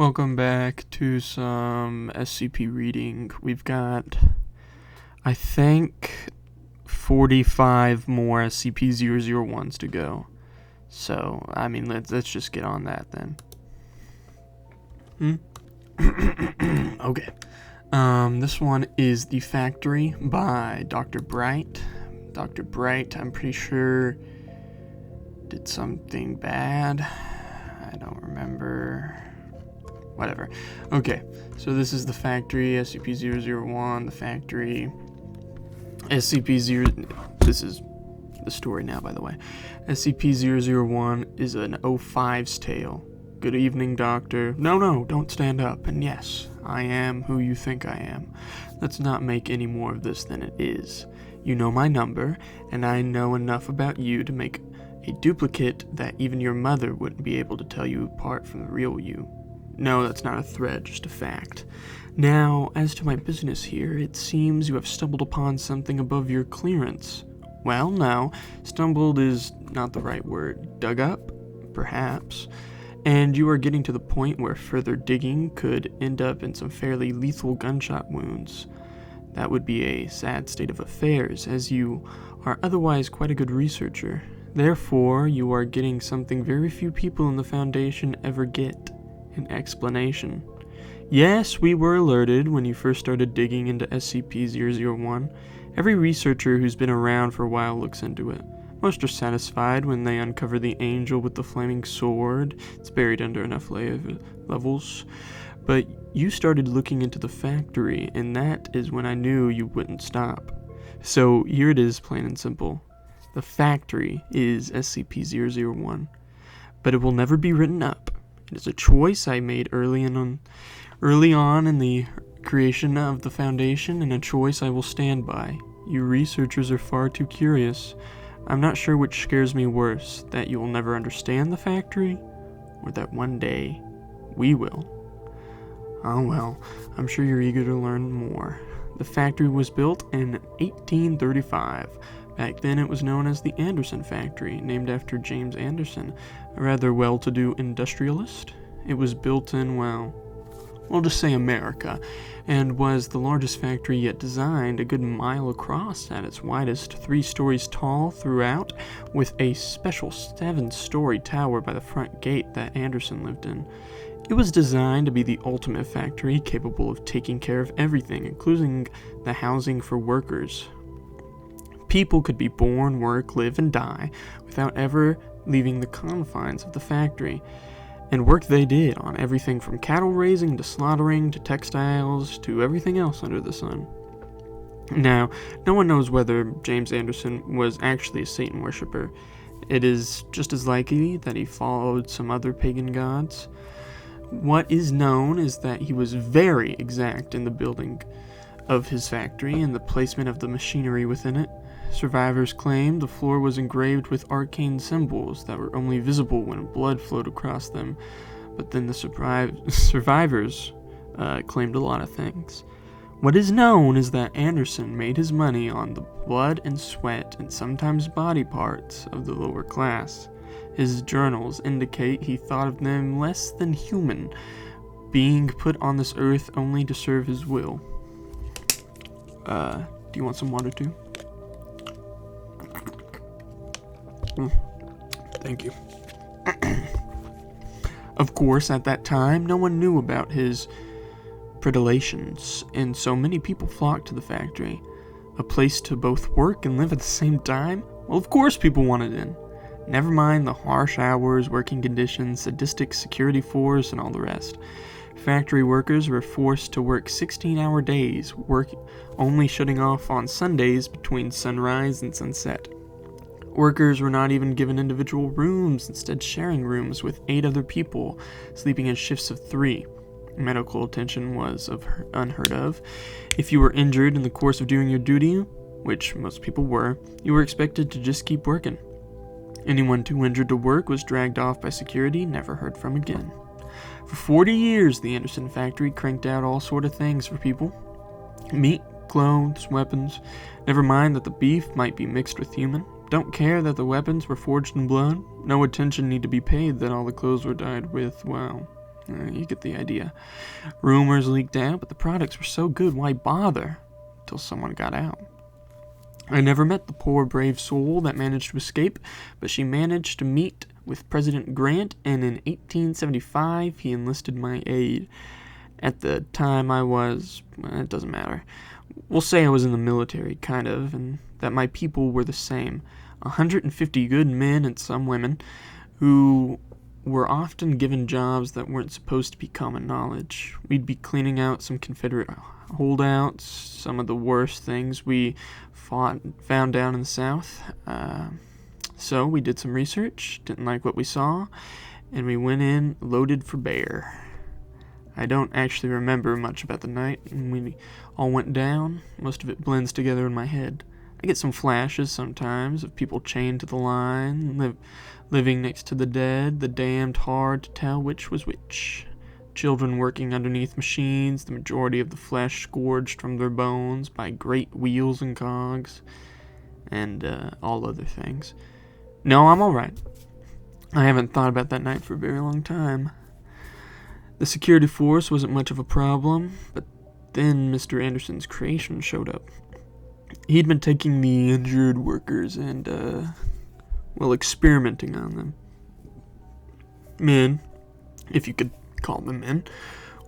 Welcome back to some SCP reading. We've got, I think, 45 more SCP-001s to go. So, I mean, let's just get on that then. Okay. This one is The Factory by Dr.Bright. Dr. Bright, I'm pretty sure, did something bad. I don't remember. Whatever. Okay, so this is The Factory, SCP-001, The Factory, SCP-0... This is the story now, by the way. SCP-001 is an 05's tale. Good evening, Doctor. No, don't stand up. And yes, I am who you think I am. Let's not make any more of this than it is. You know my number, and I know enough about you to make a duplicate that even your mother wouldn't be able to tell you apart from the real you. No, that's not a threat, just a fact. Now, as to my business here, it seems you have stumbled upon something above your clearance. Well, no, stumbled is not the right word. Dug up? Perhaps. And you are getting to the point where further digging could end up in some fairly lethal gunshot wounds. That would be a sad state of affairs, as you are otherwise quite a good researcher. Therefore, you are getting something very few people in the Foundation ever get. An explanation. Yes, we were alerted when you first started digging into SCP-001. Every researcher who's been around for a while looks into it. Most are satisfied when they uncover the angel with the flaming sword. It's buried under enough levels. But you started looking into the factory, and that is when I knew you wouldn't stop. So here it is, plain and simple. The factory is SCP-001. But it will never be written up. It is a choice I made early on in the creation of the Foundation, and a choice I will stand by. You researchers are far too curious. I'm not sure which scares me worse, that you will never understand the factory, or that one day we will. Oh well, I'm sure you're eager to learn more. The factory was built in 1835. Back then it was known as the Anderson Factory, named after James Anderson, a rather well-to-do industrialist. It was built in, well, we'll just say America, and was the largest factory yet designed, a good mile across at its widest, 3 stories tall throughout, with a special 7-story tower by the front gate that Anderson lived in. It was designed to be the ultimate factory, capable of taking care of everything, including the housing for workers. People could be born, work, live, and die without ever leaving the confines of the factory. And work they did on everything from cattle raising to slaughtering to textiles to everything else under the sun. Now, no one knows whether James Anderson was actually a Satan worshiper. It is just as likely that he followed some other pagan gods. What is known is that he was very exact in the building of his factory and the placement of the machinery within it. Survivors claim the floor was engraved with arcane symbols that were only visible when blood flowed across them, but then the survivors claimed a lot of things. What is known is that Anderson made his money on the blood and sweat and sometimes body parts of the lower class. His journals indicate he thought of them less than human, being put on this earth only to serve his will. Do you want some water too? Thank you. Of course, at that time, no one knew about his predilections, and so many people flocked to the factory. A place to both work and live at the same time? Well, of course people wanted in. Never mind the harsh hours, working conditions, sadistic security force, and all the rest. Factory workers were forced to work 16-hour days, only shutting off on Sundays between sunrise and sunset. Workers were not even given individual rooms, instead sharing rooms with 8 other people, sleeping in shifts of 3. Medical attention was unheard of. If you were injured in the course of doing your duty, which most people were, you were expected to just keep working. Anyone too injured to work was dragged off by security, never heard from again. For 40 years, the Anderson factory cranked out all sort of things for people. Meat, clothes, weapons. Never mind that the beef might be mixed with human. Don't care that the weapons were forged in blood. No attention need to be paid that all the clothes were dyed with, well, You get the idea. Rumors leaked out, but the products were so good, why bother? Till someone got out. I never met the poor brave soul that managed to escape, but she managed to meet with President Grant, and in 1875 he enlisted my aid. At the time it doesn't matter. We'll say I was in the military, kind of, and that my people were the same. 150 good men and some women who were often given jobs that weren't supposed to be common knowledge. We'd be cleaning out some Confederate holdouts, some of the worst things we found down in the South. So we did some research, didn't like what we saw, and we went in loaded for bear. I don't actually remember much about the night when we all went down. Most of it blends together in my head. I get some flashes sometimes of people chained to the line, living next to the dead, the damned hard to tell which was which. Children working underneath machines, the majority of the flesh scourged from their bones by great wheels and cogs, and all other things. No, I'm alright. I haven't thought about that night for a very long time. The security force wasn't much of a problem, but then Mr. Anderson's creation showed up. He'd been taking the injured workers and, experimenting on them. Men, if you could call them men,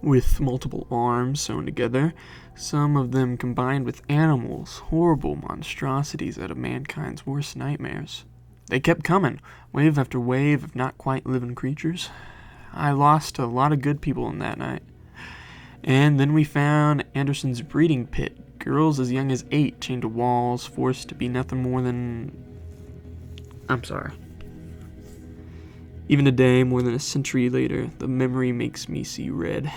with multiple arms sewn together, some of them combined with animals, horrible monstrosities out of mankind's worst nightmares. They kept coming, wave after wave of not quite living creatures. I lost a lot of good people in that night. And then we found Anderson's breeding pit. Girls as young as 8 chained to walls, forced to be nothing more than... I'm sorry. Even today, more than a century later, the memory makes me see red.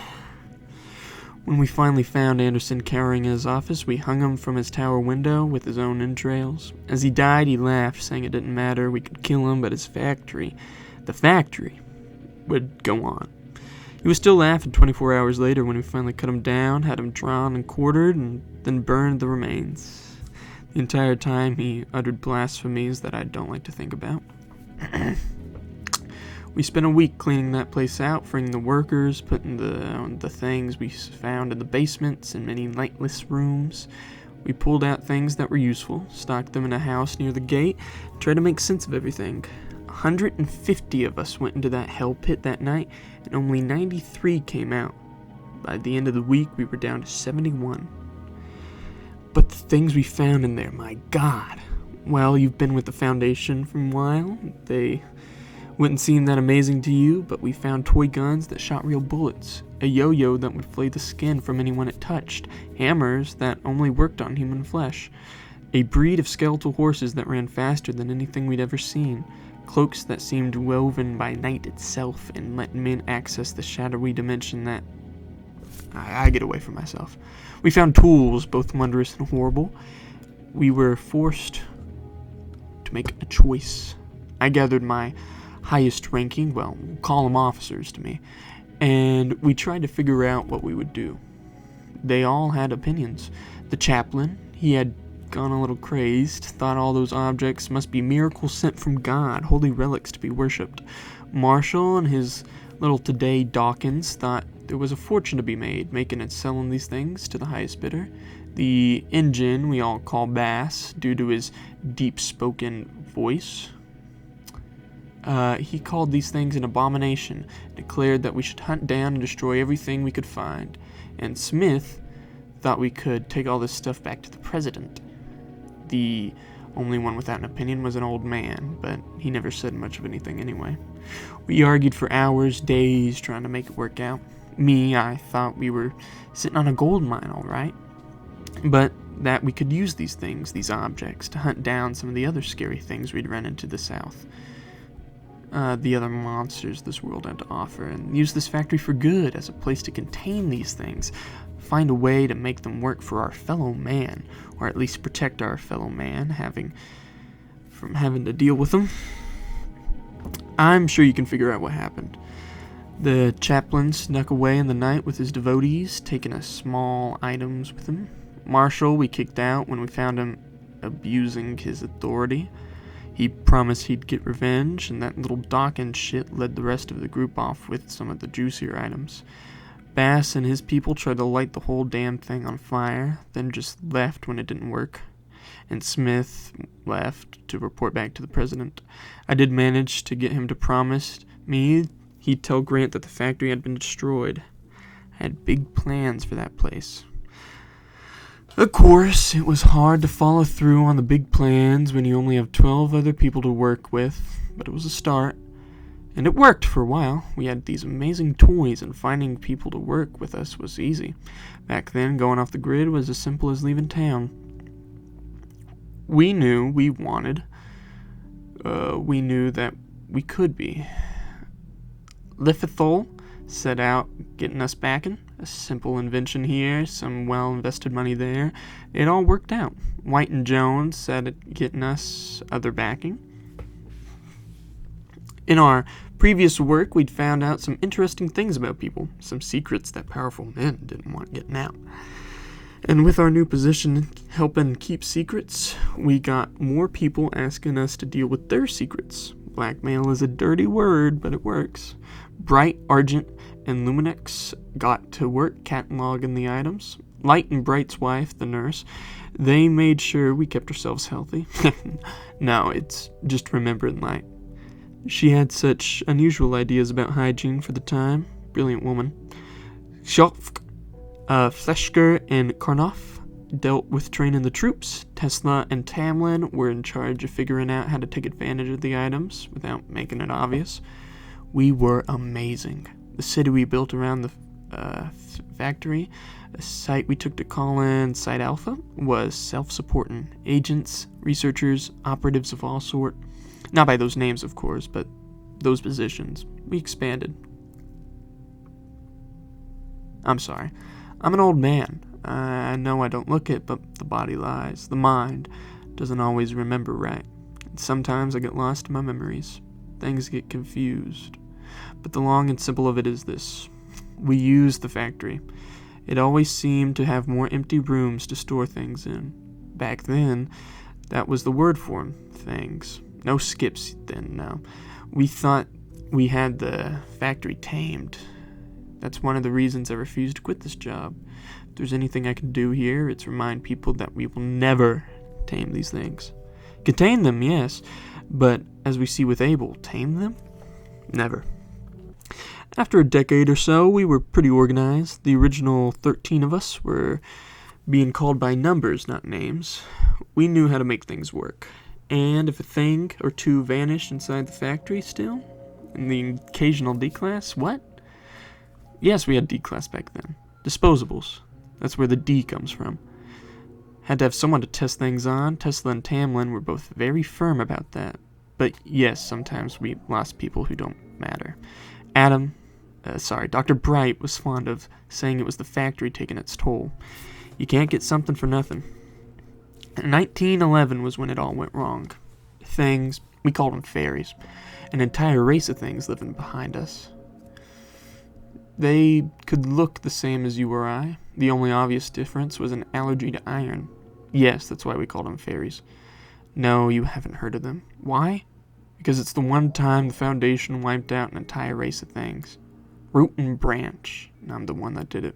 When we finally found Anderson cowering in his office, we hung him from his tower window with his own entrails. As he died, he laughed, saying it didn't matter, we could kill him, but his factory, the factory, would go on. He was still laughing 24 hours later when we finally cut him down, had him drawn and quartered, and then burned the remains. The entire time he uttered blasphemies that I don't like to think about. We spent a week cleaning that place out, freeing the workers, putting the things we found in the basements and many lightless rooms. We pulled out things that were useful, stocked them in a house near the gate, tried to make sense of everything. 150 of us went into that hell pit that night, and only 93 came out. By the end of the week, we were down to 71. But the things we found in there, my God. Well, you've been with the Foundation for a while. They wouldn't seem that amazing to you, but we found toy guns that shot real bullets, a yo-yo that would flay the skin from anyone it touched, hammers that only worked on human flesh, a breed of skeletal horses that ran faster than anything we'd ever seen, cloaks that seemed woven by night itself and let men access the shadowy dimension that... I get away from myself. We found tools, both wondrous and horrible. We were forced to make a choice. I gathered my highest ranking, well, we'll call them officers to me, and we tried to figure out what we would do. They all had opinions. The chaplain, he had gone a little crazed, thought all those objects must be miracles sent from God, holy relics to be worshipped. Marshall and his little today Dawkins thought there was a fortune to be made, making and selling these things to the highest bidder. The engine we all call Bass, due to his deep-spoken voice. He called these things an abomination, declared that we should hunt down and destroy everything we could find. And Smith thought we could take all this stuff back to the president. The only one without an opinion was an old man, but he never said much of anything anyway. We argued for hours, days, trying to make it work out. I thought we were sitting on a gold mine, all right. But that we could use these things, these objects, to hunt down some of the other scary things we'd run into the South. The other monsters this world had to offer, and use this factory for good as a place to contain these things, find a way to make them work for our fellow man, or at least protect our fellow man from having to deal with them. I'm sure you can figure out what happened. The chaplain snuck away in the night with his devotees, taking us small items with him. Marshall we kicked out when we found him abusing his authority. He promised he'd get revenge, and that little Dawkins shit led the rest of the group off with some of the juicier items. Bass and his people tried to light the whole damn thing on fire, then just left when it didn't work. And Smith left to report back to the president. I did manage to get him to promise me he'd tell Grant that the factory had been destroyed. I had big plans for that place. Of course, it was hard to follow through on the big plans when you only have 12 other people to work with, but it was a start. And it worked for a while. We had these amazing toys, and finding people to work with us was easy. Back then, going off the grid was as simple as leaving town. We knew we wanted. We knew that we could be. Lithithol set out getting us backing. A simple invention here, some well-invested money there. It all worked out. White and Jones set at getting us other backing. In our previous work, we'd found out some interesting things about people, some secrets that powerful men didn't want getting out. And with our new position helping keep secrets, we got more people asking us to deal with their secrets. Blackmail is a dirty word, but it works. Bright, Argent, and Luminex got to work cataloging the items. Light and Bright's wife, the nurse, they made sure we kept ourselves healthy. No, it's just remembering Light. She had such unusual ideas about hygiene for the time. Brilliant woman. Schopf, Fleschker, and Karnoff dealt with training the troops. Tesla and Tamlin were in charge of figuring out how to take advantage of the items without making it obvious. We were amazing. The city we built around the factory, a site we took to call in Site Alpha, was self-supporting. Agents, researchers, operatives of all sort. Not by those names, of course, but those positions. We expanded. I'm sorry. I'm an old man. I know I don't look it, but the body lies. The mind doesn't always remember right. And sometimes I get lost in my memories. Things get confused. But the long and simple of it is this. We used the factory. It always seemed to have more empty rooms to store things in. Back then, that was the word for them, things. No skips then, no. We thought we had the factory tamed. That's one of the reasons I refused to quit this job. If there's anything I can do here, it's remind people that we will never tame these things. Contain them, yes, but as we see with Abel, tame them? Never. After a decade or so, we were pretty organized. The original 13 of us were being called by numbers, not names. We knew how to make things work. And if a thing or two vanished inside the factory still, in the occasional D-class, what? Yes, we had D-class back then. Disposables. That's where the D comes from. Had to have someone to test things on. Tesla and Tamlin were both very firm about that. But yes, sometimes we lost people who don't matter. Dr. Bright was fond of saying it was the factory taking its toll. You can't get something for nothing. 1911 was when it all went wrong. Things, we called them fairies, an entire race of things living behind us. They could look the same as you or I. The only obvious difference was an allergy to iron. Yes, that's why we called them fairies. No, you haven't heard of them. Why? Because it's the one time the Foundation wiped out an entire race of things. Root and branch. I'm the one that did it.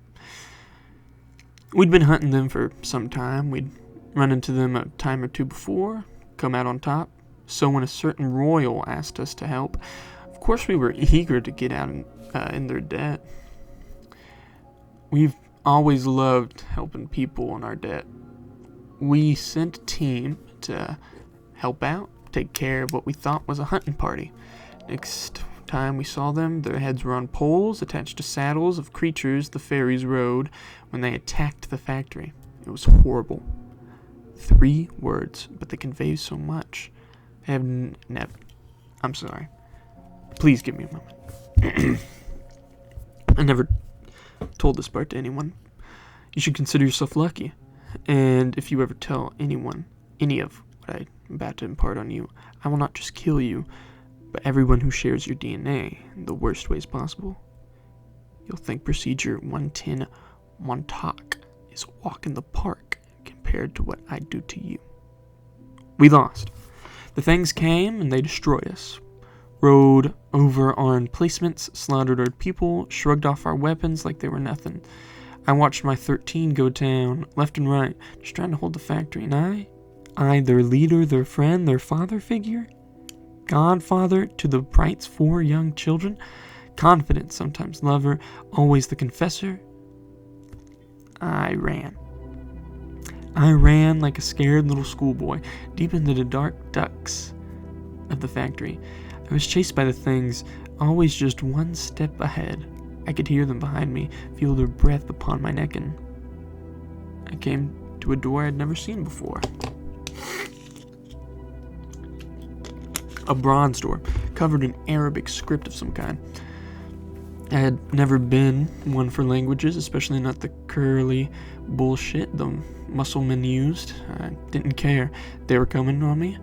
We'd been hunting them for some time. We'd run into them a time or two before, come out on top. So when a certain royal asked us to help, of course we were eager to get out in their debt. We've always loved helping people in our debt. We sent a team to help out, take care of what we thought was a hunting party. Next time we saw them, their heads were on poles attached to saddles of creatures the fairies rode when they attacked the factory. It was horrible. 3 words, but they convey so much. I have never... I'm sorry. Please give me a moment. I never told this part to anyone. You should consider yourself lucky. And if you ever tell anyone any of what I'm about to impart on you, I will not just kill you, but everyone who shares your DNA in the worst ways possible. You'll think Procedure 110 Montauk is a walk in the park compared to what I do to you. We lost. The things came and they destroyed us. Rode over our emplacements, slaughtered our people, shrugged off our weapons like they were nothing. I watched my 13 go down, left and right, just trying to hold the factory, and I, their leader, their friend, their father figure, godfather to the Bright's 4 young children, confident, sometimes lover, always the confessor, I ran. I ran like a scared little schoolboy, deep into the dark depths of the factory. I was chased by the things, always just one step ahead. I could hear them behind me, feel their breath upon my neck, and I came to a door I'd never seen before. A bronze door, covered in Arabic script of some kind. I had never been one for languages, especially not the curly bullshit the musclemen used. I didn't care. They were coming on me,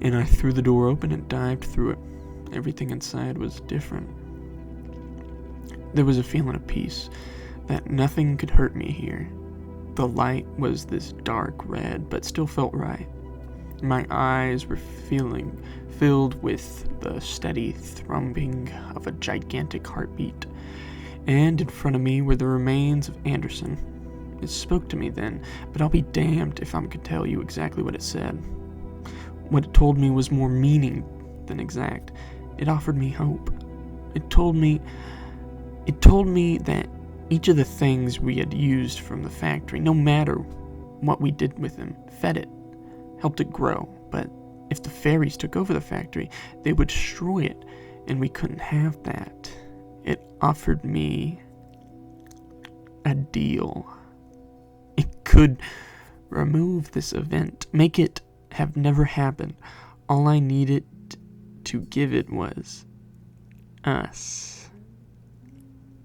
and I threw the door open and dived through it. Everything inside was different. There was a feeling of peace, that nothing could hurt me here. The light was this dark red, but still felt right. My eyes were filled with the steady thrumming of a gigantic heartbeat. And in front of me were the remains of Anderson. It spoke to me then, but I'll be damned if I could tell you exactly what it said. What it told me was more meaning than exact. It offered me hope. It told me that each of the things we had used from the factory, no matter what we did with them, fed it, helped it grow. But if the fairies took over the factory, they would destroy it, and we couldn't have that. It offered me a deal. It could remove this event, make it have never happened. All I needed to give it was us.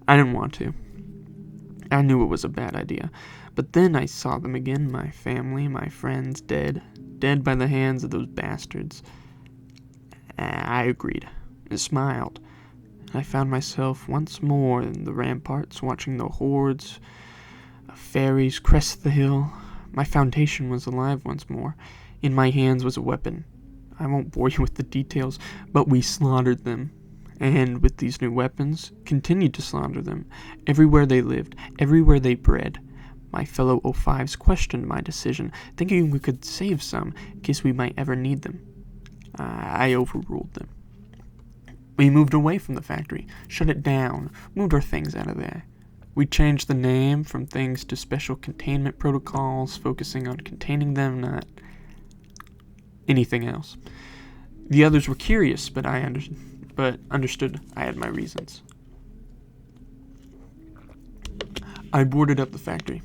I didn't want to. I knew it was a bad idea. But then I saw them again, my family, my friends, dead by the hands of those bastards. I agreed, and smiled. I found myself once more in the ramparts, watching the hordes of fairies crest the hill. My Foundation was alive once more. In my hands was a weapon. I won't bore you with the details, but we slaughtered them. And with these new weapons, continued to slaughter them. Everywhere they lived, everywhere they bred. My fellow O5s questioned my decision, thinking we could save some in case we might ever need them. I overruled them. We moved away from the factory, shut it down, moved our things out of there. We changed the name from things to special containment protocols, focusing on containing them, not anything else. The others were curious, but understood I had my reasons. I boarded up the factory,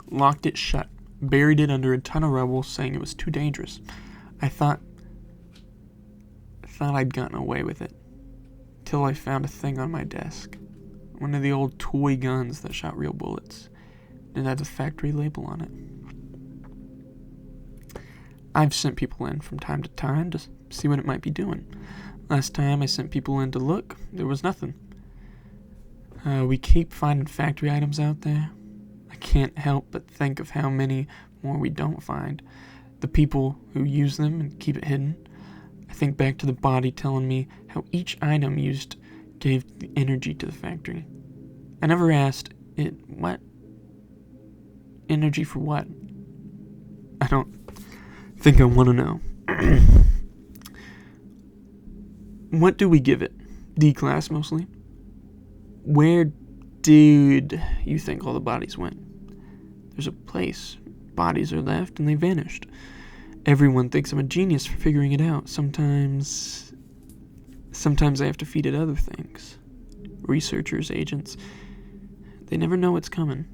locked it shut, buried it under a ton of rubble, saying it was too dangerous. I thought I'd gotten away with it, till I found a thing on my desk. One of the old toy guns that shot real bullets. It had a factory label on it. I've sent people in from time to time to see what it might be doing. Last time I sent people in to look, there was nothing. We keep finding factory items out there. I can't help but think of how many more we don't find. The people who use them and keep it hidden. I think back to the body telling me how each item used gave the energy to the factory. I never asked it what? Energy for what? I don't think I want to know. What do we give it? D-class mostly? Where did you think all the bodies went? There's a place. Bodies are left and they vanished. Everyone thinks I'm a genius for figuring it out. Sometimes I have to feed it other things. Researchers, agents, they never know what's coming.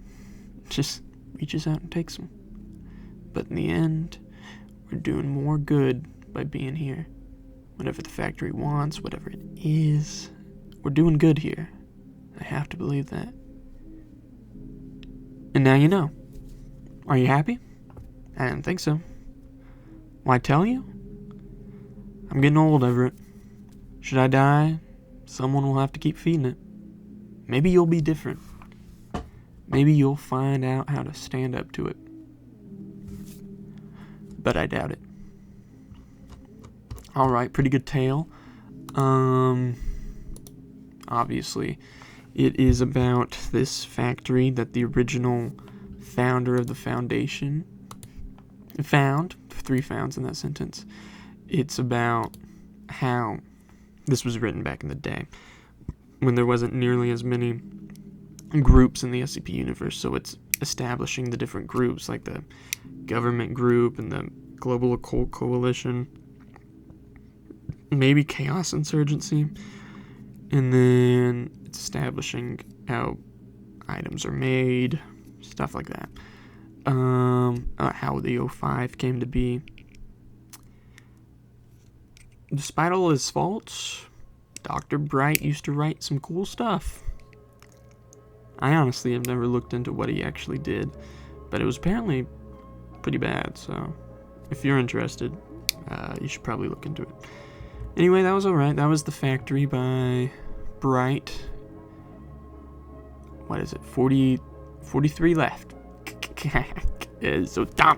It just reaches out and takes them. But in the end, we're doing more good by being here. Whatever the factory wants, whatever it is, we're doing good here. I have to believe that. And now you know. Are you happy? I didn't think so. Why tell you? I'm getting old, Everett. Should I die, someone will have to keep feeding it. Maybe you'll be different. Maybe you'll find out how to stand up to it. But I doubt it. Alright, pretty good tale. Obviously, it is about this factory that the original founder of the Foundation found. 3 founds in that sentence. It's about how this was written back in the day, when there wasn't nearly as many groups in the SCP universe, so it's establishing the different groups, like the government group and the Global Occult Coalition, maybe Chaos Insurgency, and then it's establishing how items are made, stuff like that. How the 05 came to be. Despite all his faults, Dr.Bright used to write some cool stuff. I honestly have never looked into what he actually did, but it was apparently pretty bad, so if you're interested, you should probably look into it. Anyway, that was alright. That was The Factory by Bright. What is it? 43 left. So dumb.